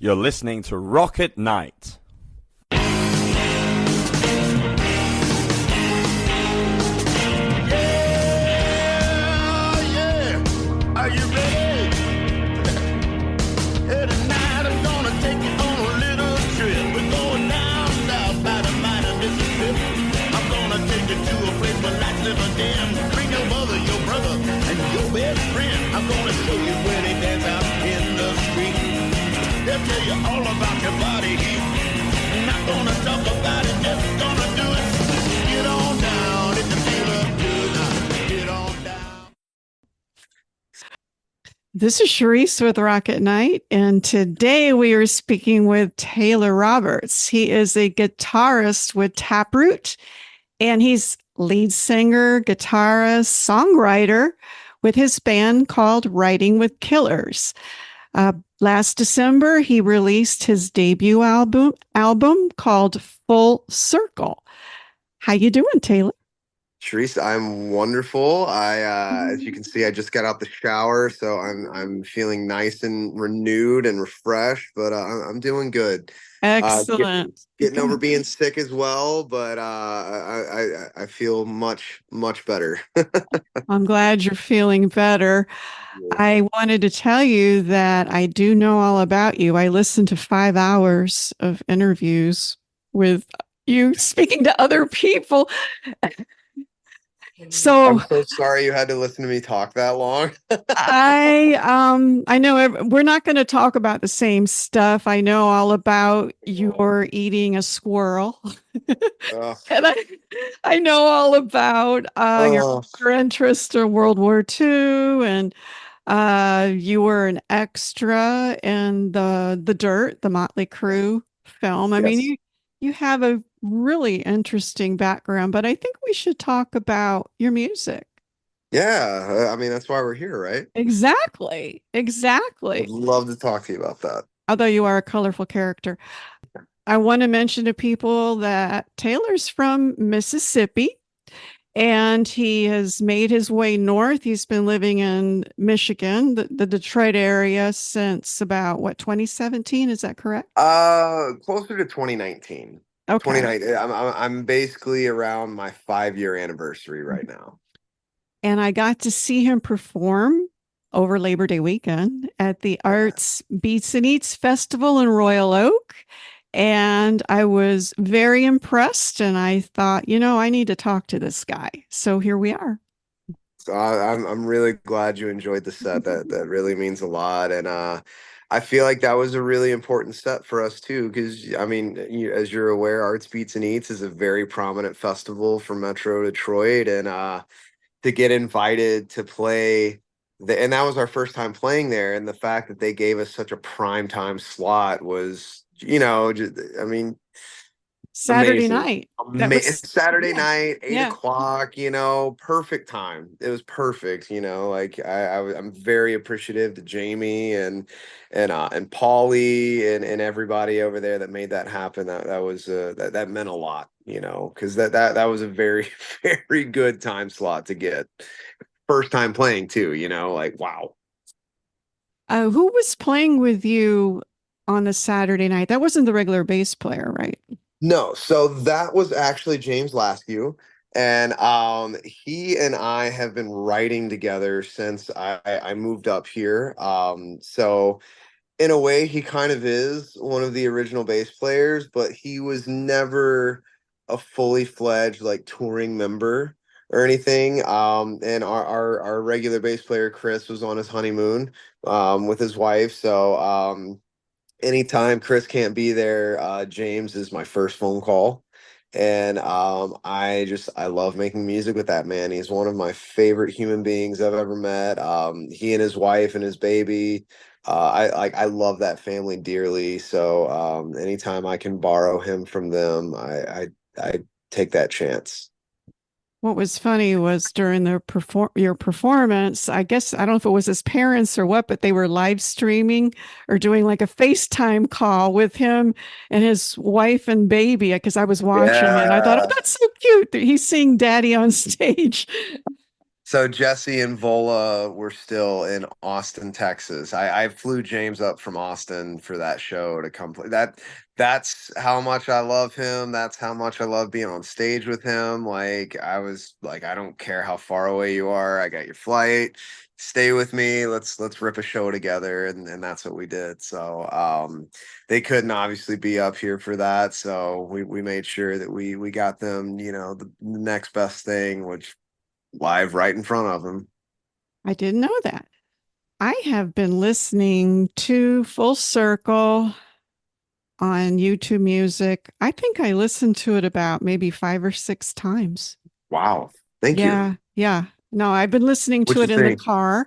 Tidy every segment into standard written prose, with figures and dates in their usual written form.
You're listening to Rock at Night. Are you ready? Hey, tonight I'm gonna take you on a little trip. We're going down south by the mighty Mississippi. I'm gonna take you to a place where lights never dim. Bring your mother, your brother, and your best friend. I'm gonna show you where they dance out in the street. They'll tell you all about your body heat. I'm not gonna talk about it, just gonna do it. Get on down, if you feel good now. Get on down. This is Sharice with Rock at Night, and today we are speaking with Taylor Roberts. He is a guitarist with Taproot, and he's lead singer, guitarist, songwriter with his band called Writing with Killers. Last December, he released his debut album called Full Circle. How you doing, Taylor? Sharice, I'm wonderful. As you can see, I just got out the shower, so I'm feeling nice and renewed and refreshed. But I'm doing good. Excellent. Getting over being sick as well, but I feel much better. I'm glad you're feeling better. I wanted to tell you that I do know all about you. I listened to 5 hours of interviews with you speaking to other people. So I'm so sorry you had to listen to me talk that long. I know we're not going to talk about the same stuff. I know all about your eating a squirrel. Ugh. And I know all about your interest in World War II, and you were an extra in the Dirt, the Motley Crue film. I mean, Yes. you have a really interesting background, but I think we should talk about your music. Yeah, I mean that's why we're here, right? Exactly. I'd love to talk to you about that. Although you are a colorful character. I want to mention to people that Taylor's from Mississippi, and he has made his way north. He's been living in Michigan, the Detroit area, since about 2017? Is that correct? Closer to 2019. Okay. 2019. I'm basically around my 5-year anniversary right now. And I got to see him perform over Labor Day weekend at the Arts Beats and Eats Festival in Royal Oak. And I was very impressed, and I thought, I need to talk to this guy. So here we are. So I'm really glad you enjoyed the set. That really means a lot, and I feel like that was a really important set for us too. Because I mean, as you're aware, Arts Beats and Eats is a very prominent festival for Metro Detroit, and to get invited to play. And that was our first time playing there, and the fact that they gave us such a prime time slot was, I mean, Saturday amazing. night. Saturday night, 8 Yeah. o'clock, perfect time. It was perfect, like I'm very appreciative to Jamie and Paulie and everybody over there that made that happen. That was that meant a lot, because that was a very, very good time slot to get. First time playing too, like wow. Who was playing with you on the Saturday night? That wasn't the regular bass player, right? No, so that was actually James Laskew, and he and I have been writing together since I moved up here. So in a way, he kind of is one of the original bass players, but he was never a fully fledged like touring member or anything. And our regular bass player Chris was on his honeymoon with his wife, so anytime Chris can't be there, James is my first phone call. And I love making music with that man. He's one of my favorite human beings I've ever met. He and his wife and his baby. I love that family dearly. So anytime I can borrow him from them, I take that chance. What was funny was during your performance, I guess, I don't know if it was his parents or what, but they were live streaming or doing like a FaceTime call with him and his wife and baby, because I was watching it. And I thought, oh, that's so cute that he's seeing daddy on stage. So Jesse and Vola were still in Austin, Texas. I flew James up from Austin for that show to come play. That's how much I love him. That's how much I love being on stage with him. Like I was like, I don't care how far away you are. I got your flight. Stay with me. Let's rip a show together. And that's what we did. So they couldn't obviously be up here for that. So we made sure that we got them, the next best thing, which live right in front of him. I didn't know that. I have been listening to Full Circle on YouTube Music. I think I listened to it about maybe 5 or 6 times. Wow. Thank Yeah, you. yeah. No, I've been listening What'd to you it in the think? car.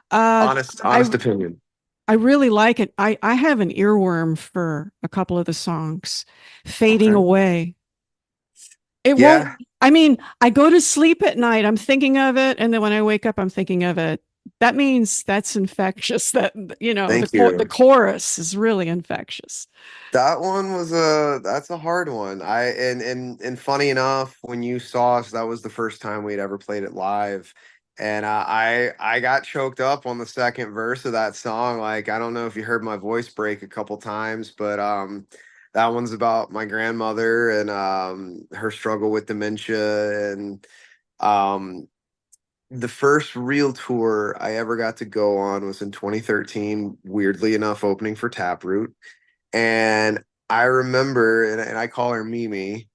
Honest opinion. I really like it. I have an earworm for a couple of the songs. Fading Okay. Away. It won't, Yeah. I mean, I go to sleep at night, I'm thinking of it, and then when I wake up, I'm thinking of it. That means that's infectious. That, Thank the you. chorus is really infectious. That one was that's a hard one. And funny enough, when you saw us, that was the first time we'd ever played it live. And I got choked up on the second verse of that song. Like I don't know if you heard my voice break a couple times, but that one's about my grandmother and her struggle with dementia. And um the first real tour I ever got to go on was in 2013, weirdly enough, opening for Taproot. And I remember, and I call her Mimi.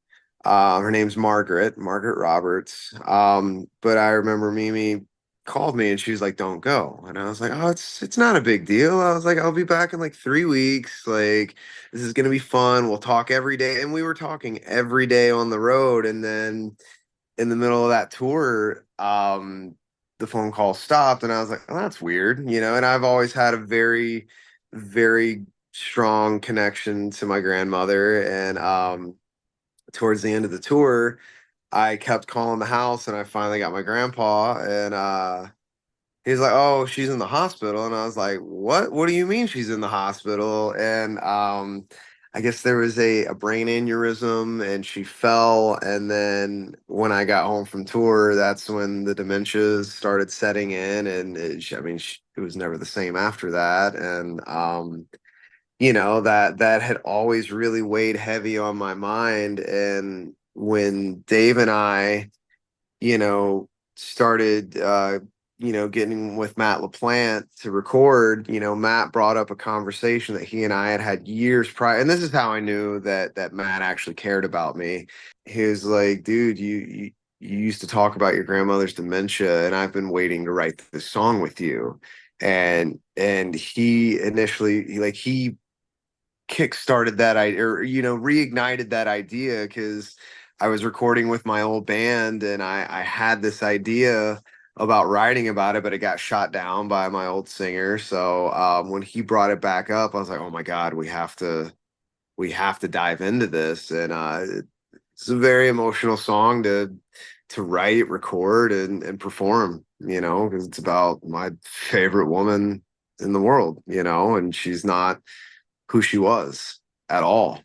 Her name's Margaret Roberts. But I remember Mimi called me and she was like, "Don't go." And I was like, "Oh, it's not a big deal." I was like, "I'll be back in like 3 weeks. Like, this is gonna be fun. We'll talk every day." And we were talking every day on the road. And then in the middle of that tour, the phone call stopped, and I was like, "Oh, that's weird," And I've always had a very, very strong connection to my grandmother, and towards the end of the tour, I kept calling the house, and I finally got my grandpa, and he's like, "Oh, she's in the hospital," and I was like, "What? What do you mean she's in the hospital?" And I guess there was a brain aneurysm and she fell. And then when I got home from tour, that's when the dementias started setting in. And it was never the same after that. And, that had always really weighed heavy on my mind. And when Dave and I, started, getting with Matt LaPlante to record, Matt brought up a conversation that he and I had had years prior. And this is how I knew that Matt actually cared about me. He was like, "Dude, you used to talk about your grandmother's dementia, and I've been waiting to write this song with you." And he initially, he kickstarted that idea, or reignited that idea, because I was recording with my old band and I had this idea about writing about it, but it got shot down by my old singer. So when he brought it back up, I was like, "Oh my God, we have to dive into this." And it's a very emotional song to write, record, and perform, because it's about my favorite woman in the world, and she's not who she was at all.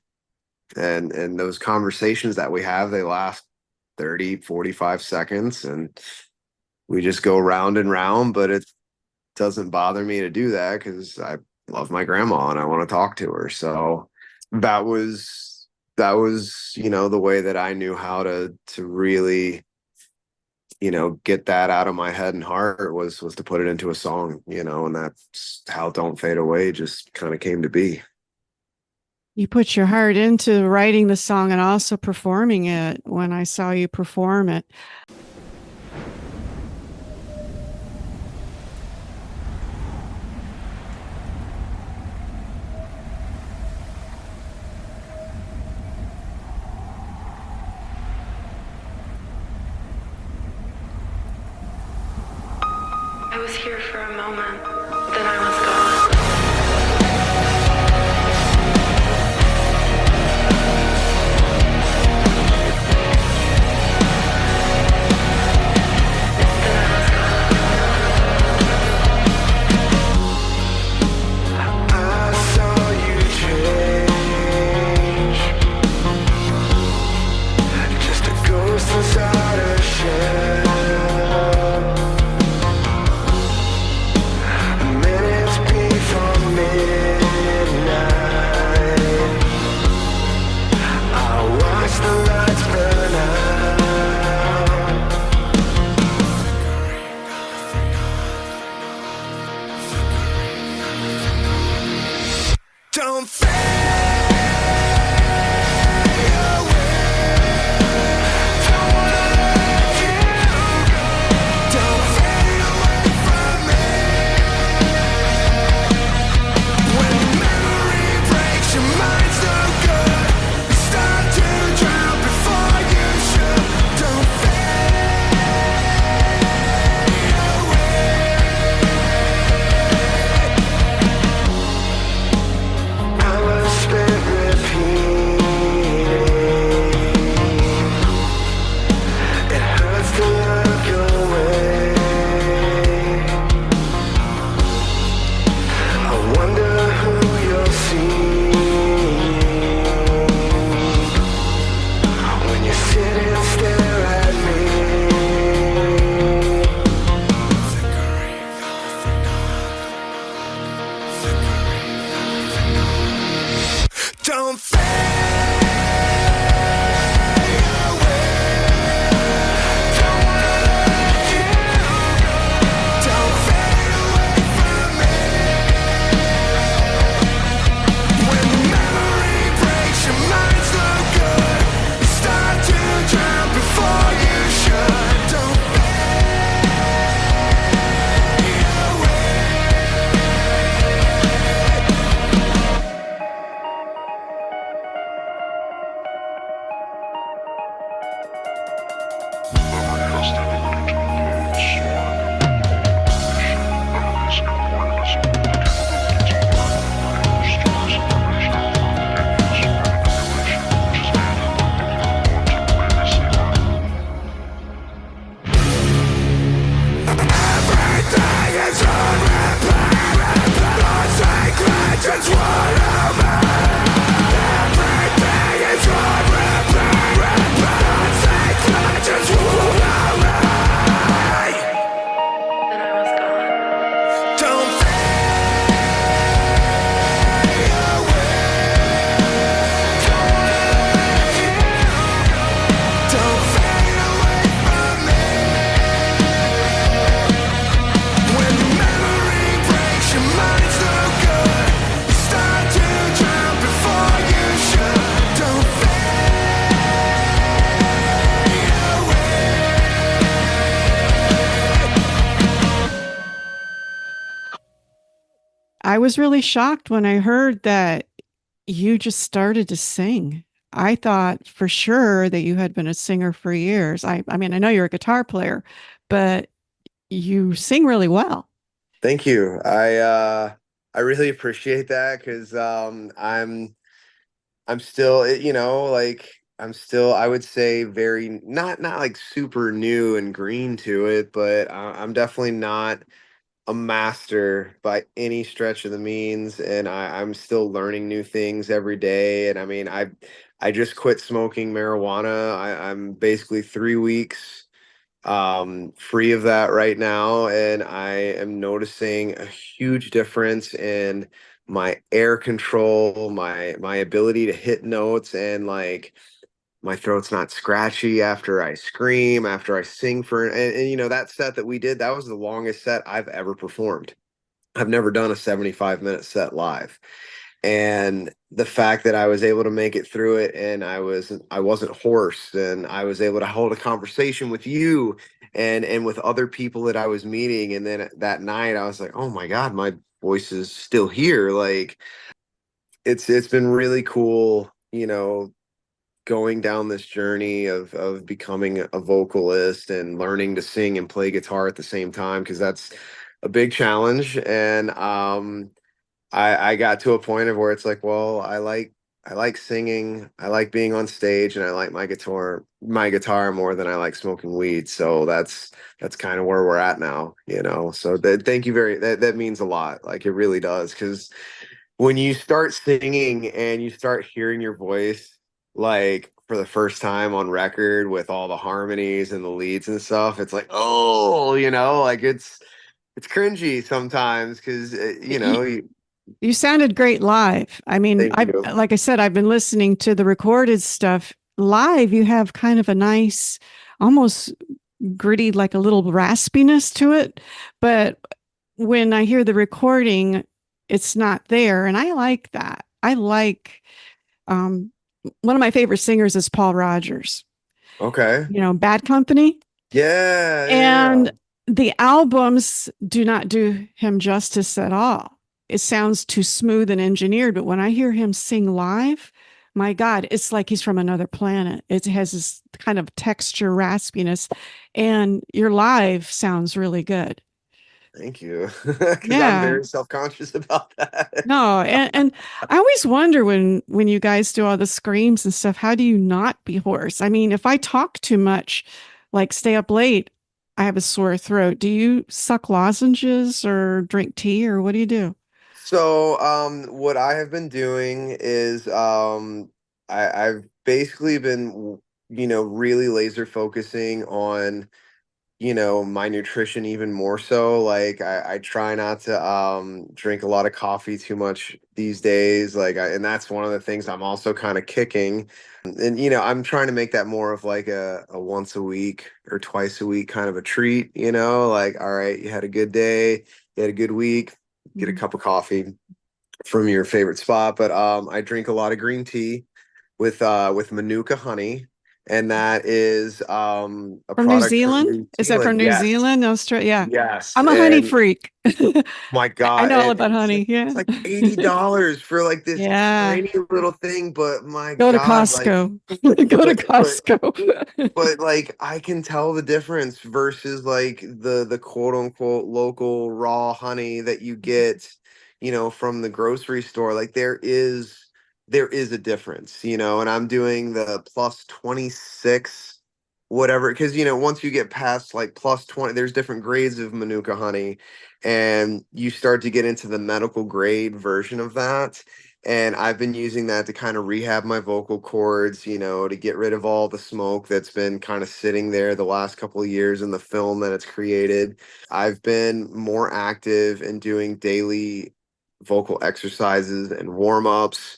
And those conversations that we have, they last 30, 45 seconds, and we just go round and round. But it doesn't bother me to do that because I love my grandma and I want to talk to her. So that was the way that I knew how to really get that out of my head and heart was to put it into a song, and that's how Don't Fade Away just kind of came to be. You put your heart into writing the song and also performing it when I saw you perform it. I was here for a moment, then I was gone. I saw you change, just a ghost inside a shell. Then I was gone. I was really shocked when I heard that you just started to sing. I thought for sure that you had been a singer for years. I mean, I know you're a guitar player, but you sing really well. Thank you. I really appreciate that because I'm still, like I'm still, I would say very not like super new and green to it, but I'm definitely not a master by any stretch of the means, and I'm still learning new things every day. And I mean, I just quit smoking marijuana. I'm basically 3 weeks free of that right now, and I am noticing a huge difference in my air control, my ability to hit notes, and like my throat's not scratchy after I scream, after I sing and that set that we did, that was the longest set I've ever performed. I've never done a 75-minute set live. And the fact that I was able to make it through it, and I wasn't hoarse, and I was able to hold a conversation with you and with other people that I was meeting. And then that night I was like, oh my God, my voice is still here. Like it's been really cool, going down this journey of becoming a vocalist and learning to sing and play guitar at the same time, because that's a big challenge. And I got to a point of where it's like, well, I like singing, I like being on stage, and I like my guitar more than I like smoking weed. So that's kind of where we're at now. So thank you that means a lot. Like it really does, because when you start singing and you start hearing your voice like for the first time on record with all the harmonies and the leads and stuff, it's like, oh, like it's cringy sometimes because You sounded great live. I mean, thank you. like I said, I've been listening to the recorded stuff. Live, you have kind of a nice, almost gritty, like a little raspiness to it. But when I hear the recording, it's not there. And I like that. I like, um, one of my favorite singers is Paul Rogers, Okay. Bad Company. Yeah, yeah. And the albums do not do him justice at all. It sounds too smooth and engineered, but when I hear him sing live, my God, it's like he's from another planet. It has this kind of texture, raspiness, and your live sounds really good. Thank you. Because I'm Yeah. very self-conscious about that. No, and I always wonder when you guys do all the screams and stuff, how do you not be hoarse? I mean, if I talk too much, like stay up late, I have a sore throat. Do you suck lozenges or drink tea or what do you do? So, what I have been doing is, I've basically been, really laser focusing on, my nutrition even more so. Like I try not to drink a lot of coffee too much these days. And that's one of the things I'm also kind of kicking. And I'm trying to make that more of like a once a week or twice a week kind of a treat. Like, all right, you had a good day, you had a good week, get a Mhm. cup of coffee from your favorite spot. But I drink a lot of green tea with Manuka honey, and that is a From New product from Zealand? New Is that from Zealand. New Yes. Zealand, Australia? Yeah. Yes. I'm a honey And freak. my I God, know all and about it's honey. like Yeah. it's like $80 for like this Yeah. tiny little thing, but my Go to God, like Costco. Go to but but Costco. but like I can tell the difference versus like the quote unquote local raw honey that you get, from the grocery store. Like there is a difference, and I'm doing the plus 26 whatever, because once you get past like plus 20, there's different grades of Manuka honey, and you start to get into the medical grade version of that. And I've been using that to kind of rehab my vocal cords, to get rid of all the smoke that's been kind of sitting there the last couple of years in the film that it's created. I've been more active in doing daily vocal exercises and warm-ups,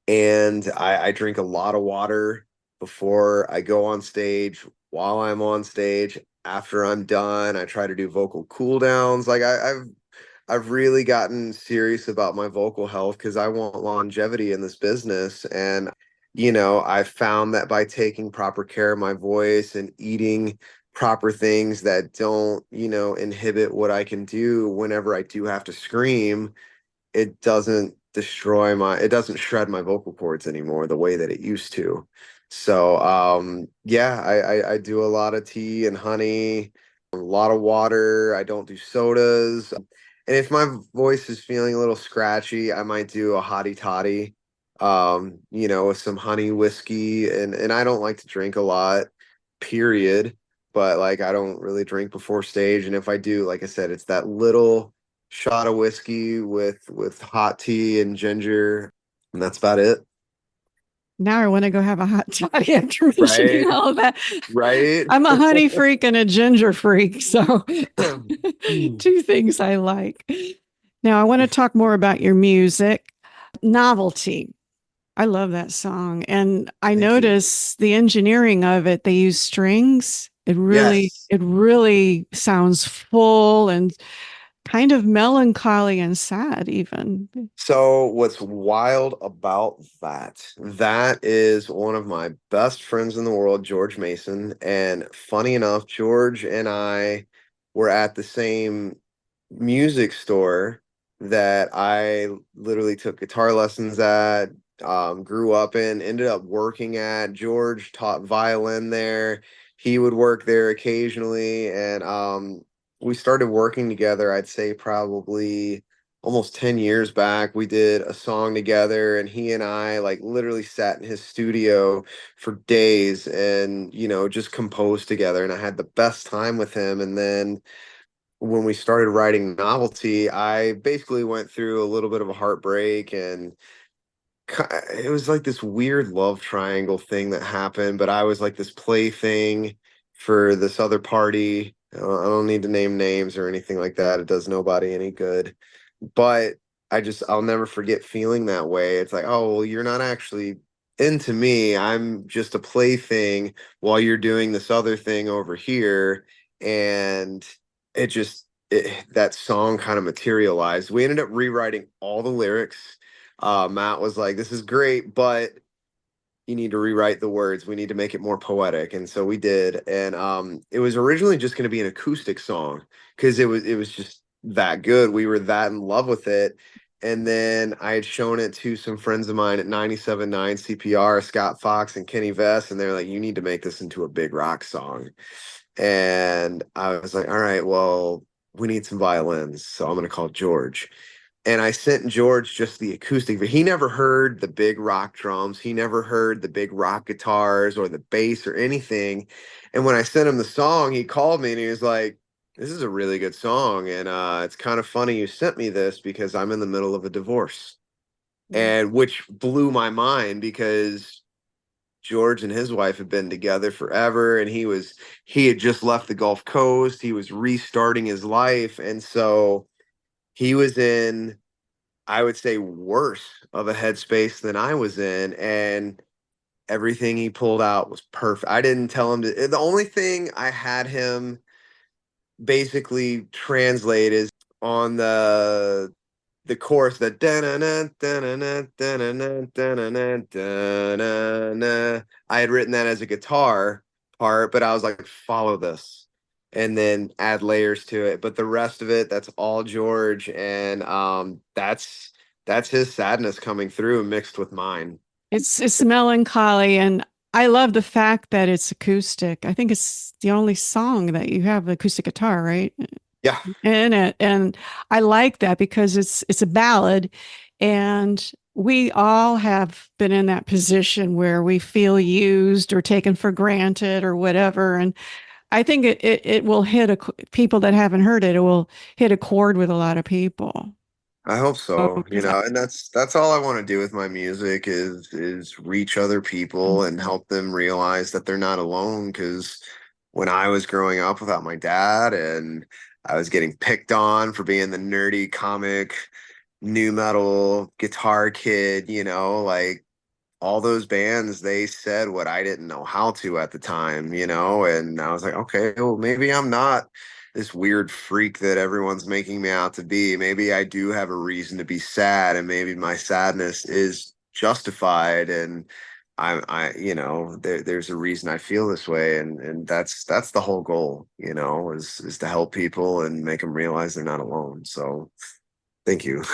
and I drink a lot of water before I go on stage, while I'm on stage, after I'm done. I try to do vocal cool downs. Like I've really gotten serious about my vocal health because I want longevity in this business. And I've found that by taking proper care of my voice and eating proper things that don't inhibit what I can do whenever I do have to scream, it doesn't it doesn't shred my vocal cords anymore the way that it used to. So yeah, I do a lot of tea and honey, a lot of water. I don't do sodas. And if my voice is feeling a little scratchy, I might do a hottie toddy, with some honey whiskey. And I don't like to drink a lot, period. But like I don't really drink before stage. And if I do, like I said, it's that little shot of whiskey with hot tea and ginger, and that's about it. Now I want to go have a hot toddy after mentioning Right. all that. Right. I'm a honey freak and a ginger freak, so two things I like. Now I want to talk more about your music. Novelty. I love that song. And I Thank you. notice the engineering of it, they use strings. Yes. It really sounds full and kind of melancholy and sad even. So what's wild about that is one of my best friends in the world, George Mason. And funny enough, George and I were at the same music store that I literally took guitar lessons at, grew up in, ended up working at. George taught violin there. He would work there occasionally. And we started working together, I'd say probably almost 10 years back. We did a song together, and he and I like literally sat in his studio for days and just composed together, and I had the best time with him. And then when we started writing Novelty, I basically went through a little bit of a heartbreak, and it was like this weird love triangle thing that happened, but I was like this plaything for this other party. I don't need to name names or anything like that. It does nobody any good. But I'll never forget feeling that way. It's like, oh, well, you're not actually into me. I'm just a plaything while you're doing this other thing over here. And that song kind of materialized. We ended up rewriting all the lyrics. Matt was like, this is great, but you need to rewrite the words. We need to make it more poetic. And so we did. And it was originally just going to be an acoustic song because it was just that good. We were that in love with it. And then I had shown it to some friends of mine at 97.9 CPR, Scott Fox and Kenny Vest, and they're like, you need to make this into a big rock song. And I was like, all right, well, we need some violins, so I'm going to call George. And I sent George just the acoustic, but he never heard the big rock drums. He never heard the big rock guitars or the bass or anything. And when I sent him the song, he called me and he was like, this is a really good song. And it's kind of funny you sent me this because I'm in the middle of a divorce. And which blew my mind because George and his wife had been together forever, and he had just left the Gulf Coast. He was restarting his life. And so he was in, I would say, worse of a headspace than I was in. And everything he pulled out was perfect. I didn't tell him to. The only thing I had him basically translate is on the chorus, that I had written that as a guitar part, but I was like, follow this and then add layers to it. But the rest of it, that's all George. And that's his sadness coming through mixed with mine. It's melancholy, and I love the fact that it's acoustic. I think it's the only song that you have acoustic guitar, right? Yeah. In it. And I like that because it's a ballad, and we all have been in that position where we feel used or taken for granted or whatever. And I think it will hit people that haven't heard it. It will hit a chord with a lot of people. I hope so, you 'Cause know, and that's all I want to do with my music is reach other people and help them realize that they're not alone. Because when I was growing up without my dad and I was getting picked on for being the nerdy comic new metal guitar kid, you know, like all those bands, they said what I didn't know how to at the time, you know, and I was like, okay, well, maybe I'm not this weird freak that everyone's making me out to be. Maybe I do have a reason to be sad, and maybe my sadness is justified, and you know, there's a reason I feel this way, and that's the whole goal, you know, is to help people and make them realize they're not alone. So, thank you.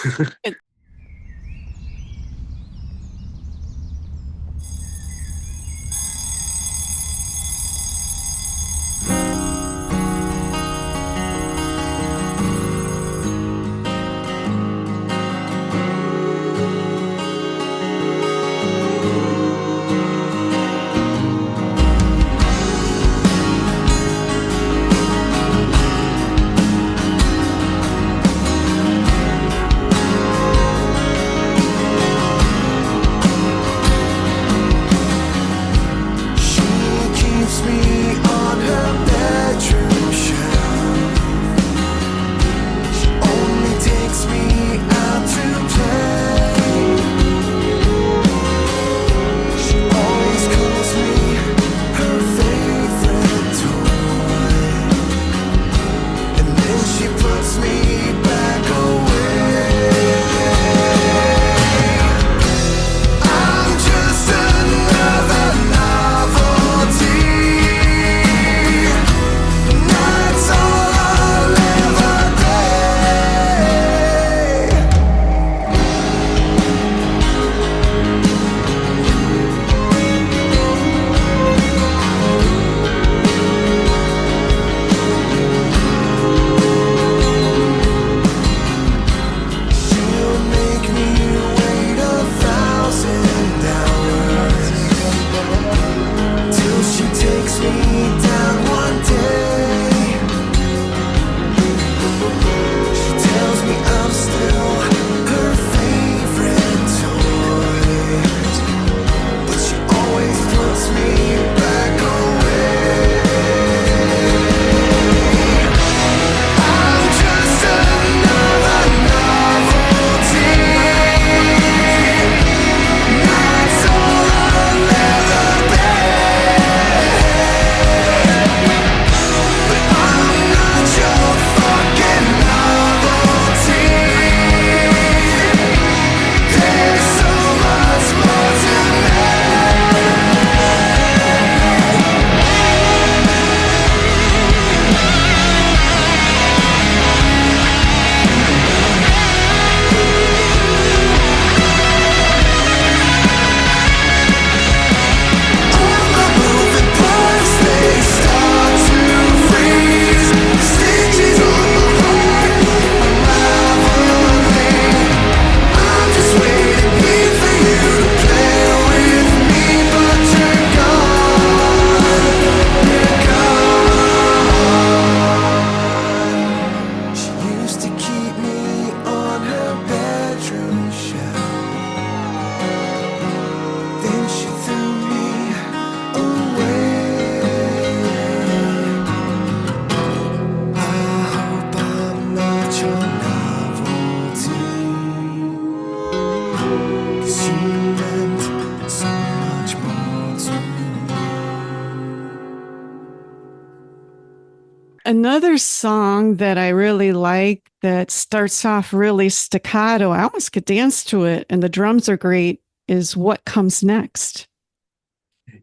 Another song that I really like that starts off really staccato, I almost could dance to it, and the drums are great, is What Comes Next.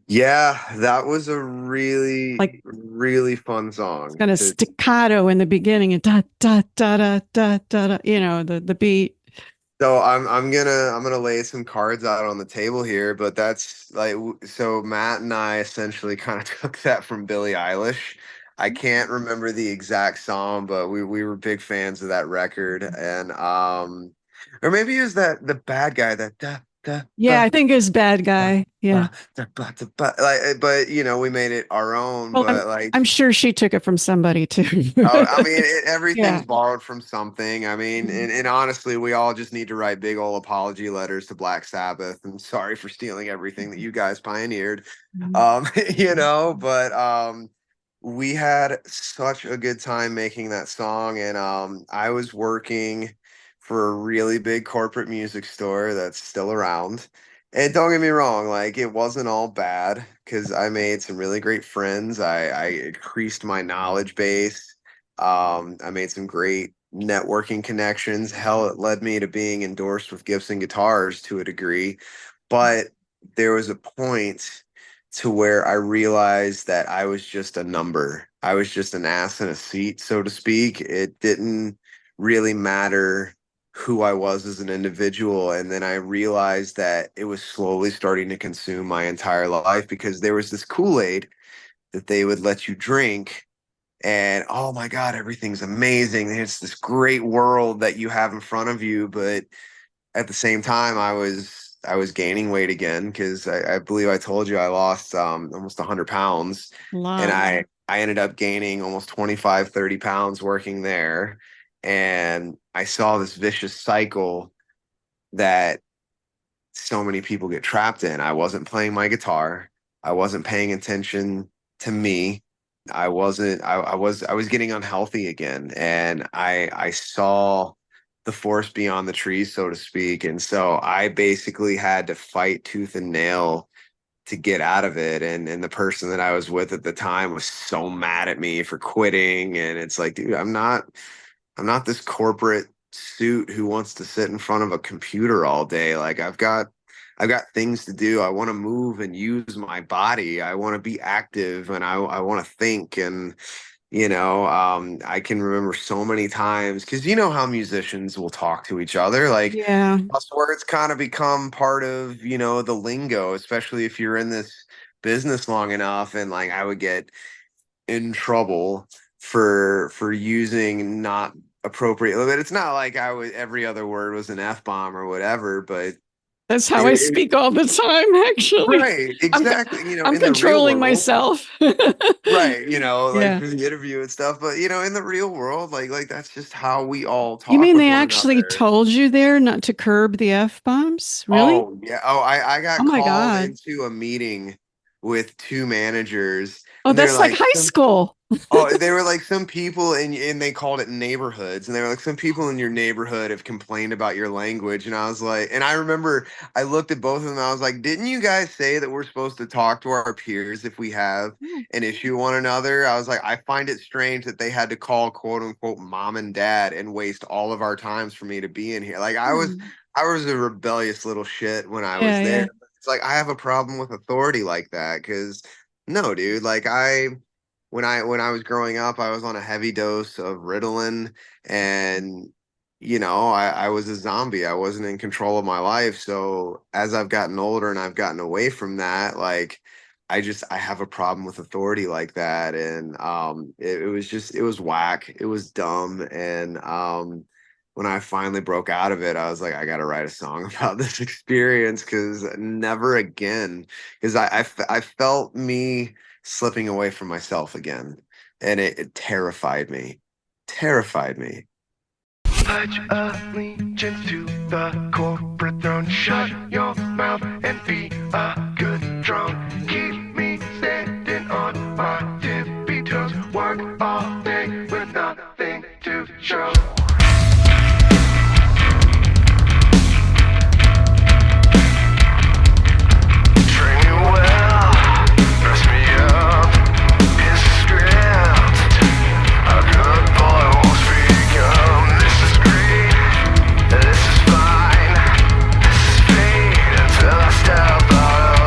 Yeah, that was a really, Like, really fun song. kind of staccato in the beginning and da da da da da da da, you know, the beat. So I'm gonna lay some cards out on the table here, but that's like so Matt and I essentially kind of took that from Billie Eilish. I can't remember the exact song, but we were big fans of that record, and Or maybe it was the bad guy that Yeah, I think it's bad guy. Yeah. but we made it our own. Well, But like, I'm sure she took it from somebody too. I mean, everything's Yeah. borrowed from something. I mean, and honestly, we all just need to write big old apology letters to Black Sabbath and sorry for stealing everything that you guys pioneered. But we had such a good time making that song, and I was working for a really big corporate music store that's still around. And don't get me wrong, like it wasn't all bad because I made some really great friends. I increased my knowledge base. I made some great networking connections. Hell, it led me to being endorsed with Gibson Guitars to a degree. But there was a point to where I realized that I was just a number. I was just an ass in a seat, so to speak. It didn't really matter who I was as an individual. And then I realized that it was slowly starting to consume my entire life because there was this Kool-Aid that they would let you drink. And oh my God, everything's amazing. It's this great world that you have in front of you. But at the same time, I was gaining weight again because I believe I told you I lost almost 100 pounds. And I ended up gaining almost 25, 30 pounds working there. And I saw this vicious cycle that so many people get trapped in. I wasn't playing my guitar. I wasn't paying attention to me. I was getting unhealthy again. And I saw the forest beyond the trees, so to speak. And so I basically had to fight tooth and nail to get out of it. And the person that I was with at the time was so mad at me for quitting. And it's like, dude, I'm not this corporate suit who wants to sit in front of a computer all day. Like I've got things to do. I want to move and use my body. I want to be active and I want to think. And, I can remember so many times because you know how musicians will talk to each other. Like, Yeah. cuss words kind of become part of, the lingo, especially if you're in this business long enough. And like I would get in trouble for using not appropriate, but it's not like every other word was an F-bomb or whatever, but That's how I speak all the time, actually. right, exactly. I'm in the real controlling world, myself. right, Yeah. for the interview and stuff, but in the real world, like that's just how we all talk You mean with they one actually another. told you there not to curb the F-bombs? Really? Oh yeah. Oh, I got Oh my called God. into a meeting with two managers, Oh, and they're that's like like, high school. oh, they were like some people and they called it neighborhoods. And they were like, some people in your neighborhood have complained about your language. And I was like, and I remember I looked at both of them. I was like, didn't you guys say that we're supposed to talk to our peers if we have an issue with one another? I was like, I find it strange that they had to call quote unquote mom and dad and waste all of our times for me to be in here. Like I was a rebellious little shit when I was there. Yeah. It's like, I have a problem with authority like that. Cause no, dude, like when I was growing up, I was on a heavy dose of Ritalin, and I was a zombie. I wasn't in control of my life. So as I've gotten older and I've gotten away from that, like I have a problem with authority like that. And it was whack. It was dumb. And when I finally broke out of it, I was like, I got to write a song about this experience because never again. Because I felt me slipping away from myself again, and it terrified me. Terrified me. Pledge allegiance to the corporate throne. Shut your mouth and be a good drone. Keep me standing on my tippy toes. Work all day with nothing to show. Train me well, dress me up. Here's the script. A good boy won't speak up. This is great. This is fine. This is fate until I step out of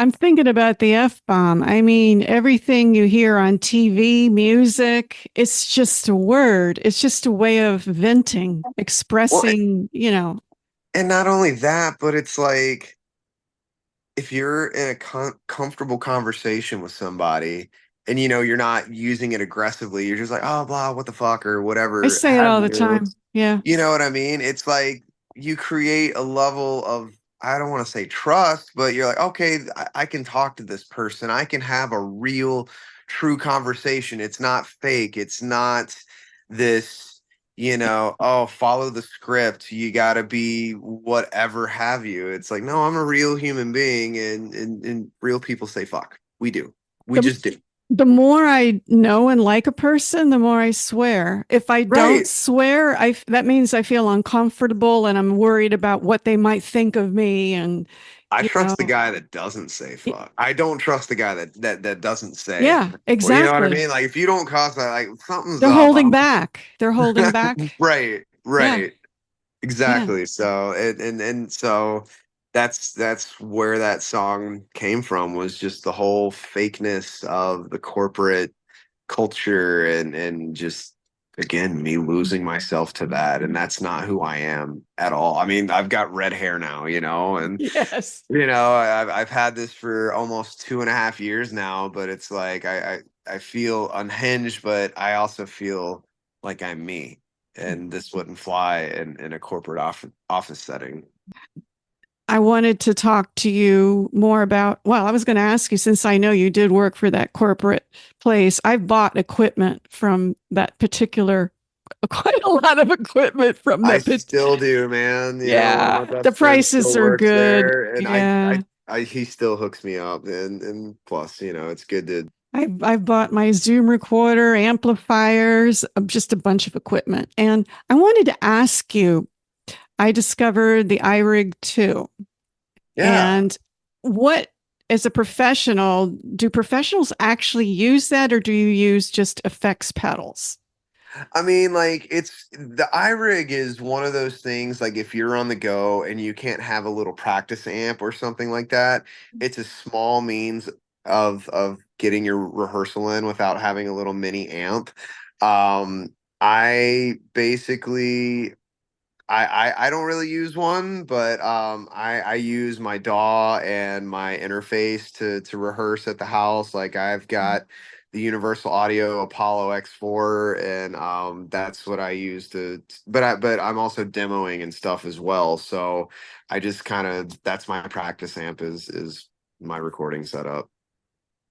I'm thinking about the F bomb. I mean, everything you hear on TV, music, it's just a word. It's just a way of venting, Well, expressing, you know. and not only that, but it's like if you're in a comfortable conversation with somebody and you're not using it aggressively, you're just like, oh, blah, what the fuck, or I whatever say it have all the you. time. Yeah. You know what I mean? It's like you create a level of, I don't want to say trust, but you're like, okay, I can talk to this person. I can have a real, true conversation. It's not fake. It's not this, oh, follow the script. You got to be whatever have you. It's like, no, I'm a real human being, and real people say fuck. We do. We The, just do. the more I know and like a person, the more I swear. If I don't Right. swear, that means I feel uncomfortable and I'm worried about what they might think of me. And, I you trust the know, guy that doesn't say y- fuck. I don't trust the guy that doesn't say. yeah, Well, you know what I exactly. mean? Like if you don't cost that, like something's They're up. holding back. They're holding back. Right, Yeah. right. Yeah. Exactly. So and so that's where that song came from, was just the whole fakeness of the corporate culture, and just again me losing myself to that, and that's not who I am at all. I mean, I've got red hair now, and Yes. I've had this for almost 2.5 years now, but it's like I feel unhinged, but I also feel like I'm me, and this wouldn't fly in a corporate office setting. I wanted to talk to you more about, well, I was going to ask you, since I know you did work for that corporate place, I've bought equipment from that particular, quite a lot of equipment from I that. still do, man. One of my Yeah. The best friends prices still are works good. there, and Yeah. he still hooks me up, and plus, it's good to. I've bought my Zoom recorder, amplifiers, just a bunch of equipment. And I wanted to ask you, I discovered the iRig 2. Yeah. And what, as a professional, do professionals actually use that or do you use just effects pedals? I mean, like it's the iRig is one of those things, like if you're on the go and you can't have a little practice amp or something like that, it's a small means of getting your rehearsal in without having a little mini amp. I basically I don't really use one, but I use my DAW and my interface to rehearse at the house. Like I've got the Universal Audio Apollo X4, and that's what I use but I'm also demoing and stuff as well. So I just kind of, that's my practice amp, is my recording setup.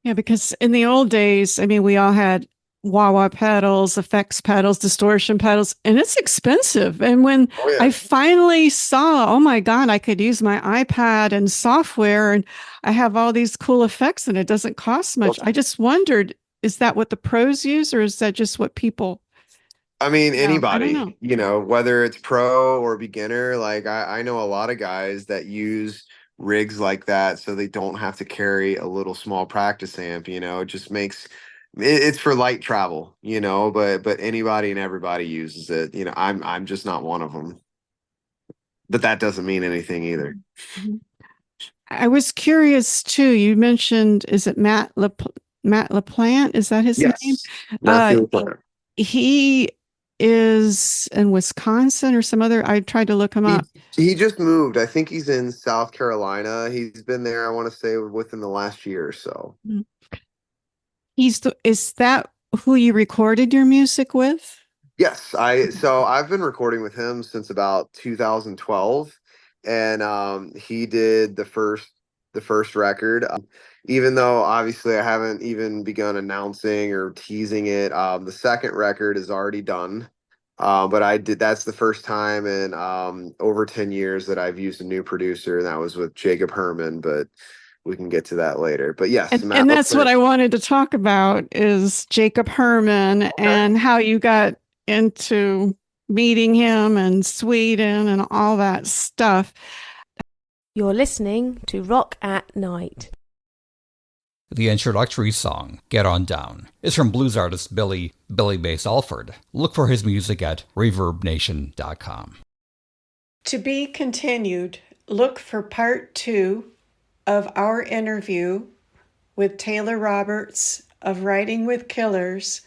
Yeah, because in the old days, I mean, we all had wah wah pedals, effects pedals, distortion pedals, and it's expensive. And when Oh I yeah. finally saw, oh my God, I could use my iPad and software and I have all these cool effects and it doesn't cost much. I just wondered, is that what the pros use or is that just what people, I mean, I don't anybody, know. whether it's pro or beginner, like I know a lot of guys that use rigs like that so they don't have to carry a little small practice amp, it just makes it's for light travel, but anybody and everybody uses it. I'm just not one of them. But that doesn't mean anything either. Mhm. I was curious too. You mentioned, is it Matt LaPlante? Is that his name? Yes. Uh, Matthew LaPlante. he is in Wisconsin or some other. I tried to look him He up. he just moved. I think he's in South Carolina. He's been there, I want to say, within the last year or so. Is that who you recorded your music with? Yes, I've been recording with him since about 2012, and he did the first record. Even though obviously I haven't even begun announcing or teasing it, the second record is already done. But that's the first time in over 10 years that I've used a new producer, and that was with Jacob Herman, but we can get to that later. But yes, Matt And that's what LaPlante. I wanted to talk about is Jacob Herman Okay. and how you got into meeting him and Sweden and all that stuff. You're listening to Rock at Night. The introductory song, Get On Down, is from blues artist Billy Bass Alford. Look for his music at ReverbNation.com. To be continued, look for part 2 of our interview with Taylor Roberts of Writing with Killers